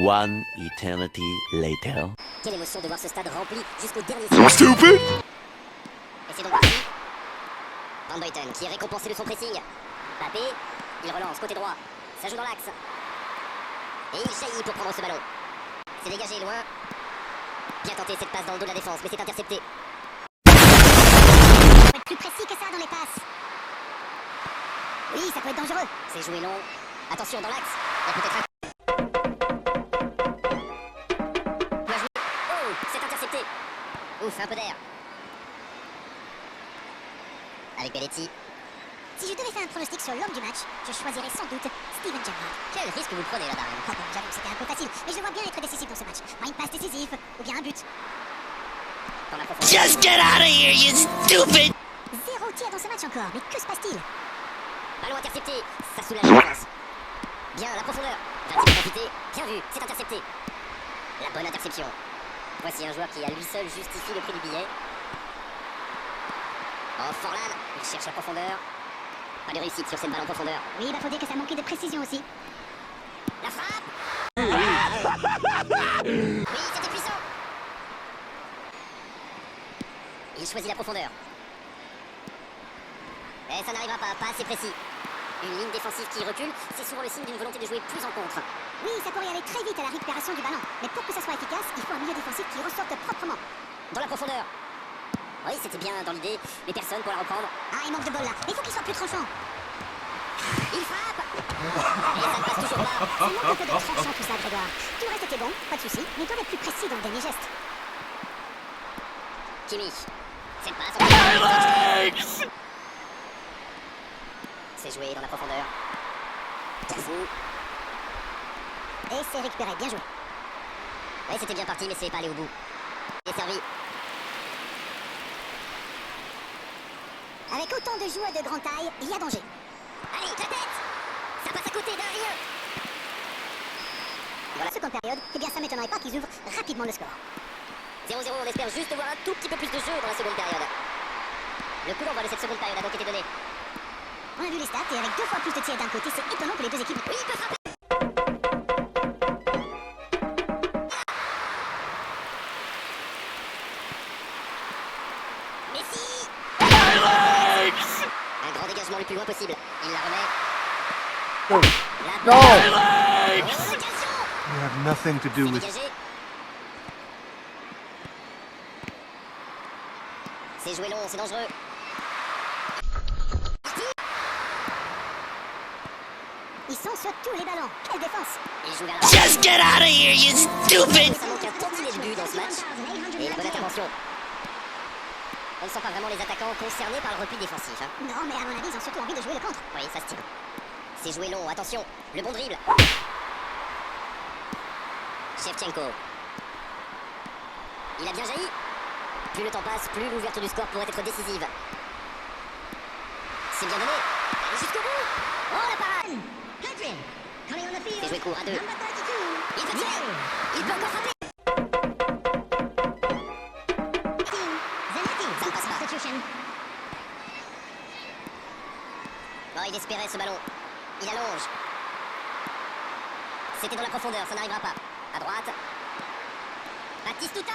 One eternity later. Quelle émotion de voir ce stade rempli jusqu'au dernier Stupid! Et c'est donc parti. Van Buiten qui est récompensé de son pressing. Mbappé, il relance côté droit. Ça joue dans l'axe. Et il jaillit pour prendre ce ballon. C'est dégagé loin. Bien tenté cette passe dans le dos de la défense, mais c'est intercepté. Faut être plus précis que ça dans les passes. Oui, ça peut être dangereux. C'est joué long. Attention dans l'axe. Il y a peut-être un... Bien joué. Oh, c'est intercepté. Ouf, un peu d'air. Avec Belletti. Si je devais faire un pronostic sur l'homme du match, je choisirais sans doute Steven Gerrard. Quel risque vous prenez là, Darren? Oh bon, j'avoue, c'était un peu facile, mais je le vois bien être décisif dans ce match. Une passe décisive, ou bien un but. Dans la profondeur. Just get out of here, you stupid! 0 tir dans ce match encore, mais que se passe-t-il? Ballon intercepté. Ça soulage la défense. Bien, la profondeur. Va-t-il profiter? Bien vu, c'est intercepté. La bonne interception. Voici un joueur qui à lui seul justifie le prix du billet. Oh, Forlan, il cherche la profondeur. Pas de réussite sur cette balle en profondeur. Oui, bah faut dire que ça manquait de précision aussi. La frappe. Oui, c'était puissant. Il choisit la profondeur. Et ça n'arrivera pas assez précis. Une ligne défensive qui recule, c'est souvent le signe d'une volonté de jouer plus en contre. Oui, ça pourrait aller très vite à la récupération du ballon, mais pour que ça soit efficace, il faut un milieu défensif qui ressorte proprement. Dans la profondeur. Oui, c'était bien dans l'idée, mais personne pour la reprendre. Ah, il manque de bol là, il faut qu'il soit plus tranchant. Il frappe. Et ça ne passe toujours pas. Ça manque un peu de tranchant tout ça, Grégoire. Tout le reste était bon, pas de souci, mais il doit être plus précis dans le dernier geste. Kimmich. Cette passe en... C'est joué dans la profondeur. Cassou. Et c'est récupéré, bien joué. Oui, c'était bien parti, mais c'est pas allé au bout. Il est servi. Avec autant de joueurs de grande taille, il y a danger. Allez, la tête. Ça passe à côté d'un rien. Voilà, seconde période, eh bien ça m'étonnerait pas qu'ils ouvrent rapidement le score. 0-0, on espère juste voir un tout petit peu plus de jeu dans la seconde période. Le coup d'envoi de cette seconde période a donc été donné. On a vu les stats et avec 2 fois plus de tirs d'un côté, c'est étonnant que les deux équipes... Oui, il peut frapper. Messi. Un grand dégagement le plus loin possible. Il la remet. La No! bonne occasion. You have nothing to do with... Dégagé. C'est joué long, c'est dangereux. Ils sont sur tous les ballons. Quelle défense! Il joue vers la... Just get out of here, you stupid! Ça manque un tantinet de but dans ce match. Et la bonne intervention. On ne sent pas vraiment les attaquants concernés par le repli défensif. Hein. Non, mais à mon avis, ils ont surtout envie de jouer le contre. Oui, ça se tient. C'est joué long, attention. Le bon dribble. Shevchenko. Il a bien jailli. Plus le temps passe, plus l'ouverture du score pourrait être décisive. C'est bien donné. Allez jusqu'au bout. Oh, la parade. C'est joué court à 2. Il peut tirer. Il peut encore frapper. Ça ne passe pas. Oh, il espérait ce ballon. Il allonge. C'était dans la profondeur, ça n'arrivera pas. À droite. Batistuta.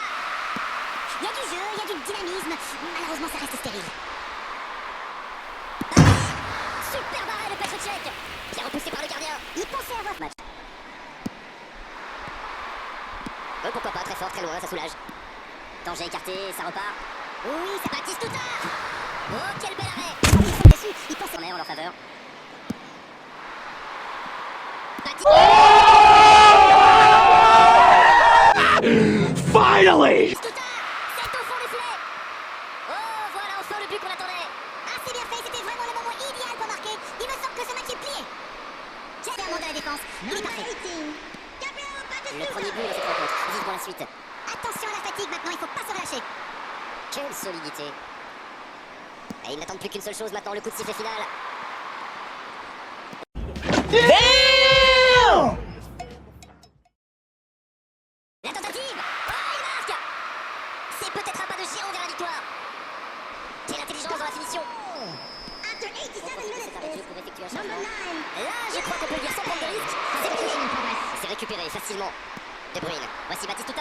Il y a du jeu, il y a du dynamisme. Malheureusement, ça reste stérile. Super barré de Petr Cech. Bien repoussé par le gardien. Il pensait avoir... Match. Pourquoi pas, très fort, très loin, ça soulage. Danger écarté, ça repart. Oui, ça... Batistuta. Oh, quel bel arrêt. Ils sont dessus, ils pensent... On est en leur faveur. Finally! Batistuta. C'est au fond des filets. Oh, voilà enfin le but qu'on attendait. Ah, c'est bien fait, c'était vraiment le moment idéal pour marquer. Il me semble que ce match est plié. J'ai un monde de la défense. Il est parfait. Le premier but de cette rencontre. Vivement la suite. Attention à la fatigue maintenant, il faut pas se relâcher. Quelle solidité. Et ils n'attendent plus qu'une seule chose maintenant, le coup de sifflet final. Damn! La tentative. Oh, il marque. C'est peut-être un pas de géant vers la victoire. Quelle intelligence dans la finition. After 87 minutes, Cet arrêt de jeu pour effectuer un number changement. 9. Là, je crois qu'on peut le dire sans prendre de risque. C'est fini. C'est récupéré facilement. De Bruyne. Voici Batistuta.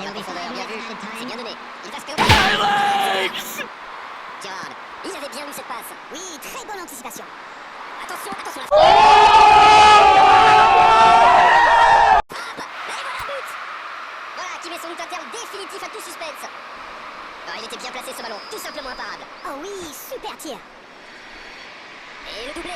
Et en profondeur, bien vu. C'est bien donné. Il va se présenter. Gerrard. Il avait bien lu cette passe. Oui, très bonne anticipation. Attention, attention. La frappe. Et voilà, but. Voilà qui met son but à terme définitif à tout suspense. Alors, il était bien placé ce ballon. Tout simplement imparable. Oh oui, super tir. Et le doublé.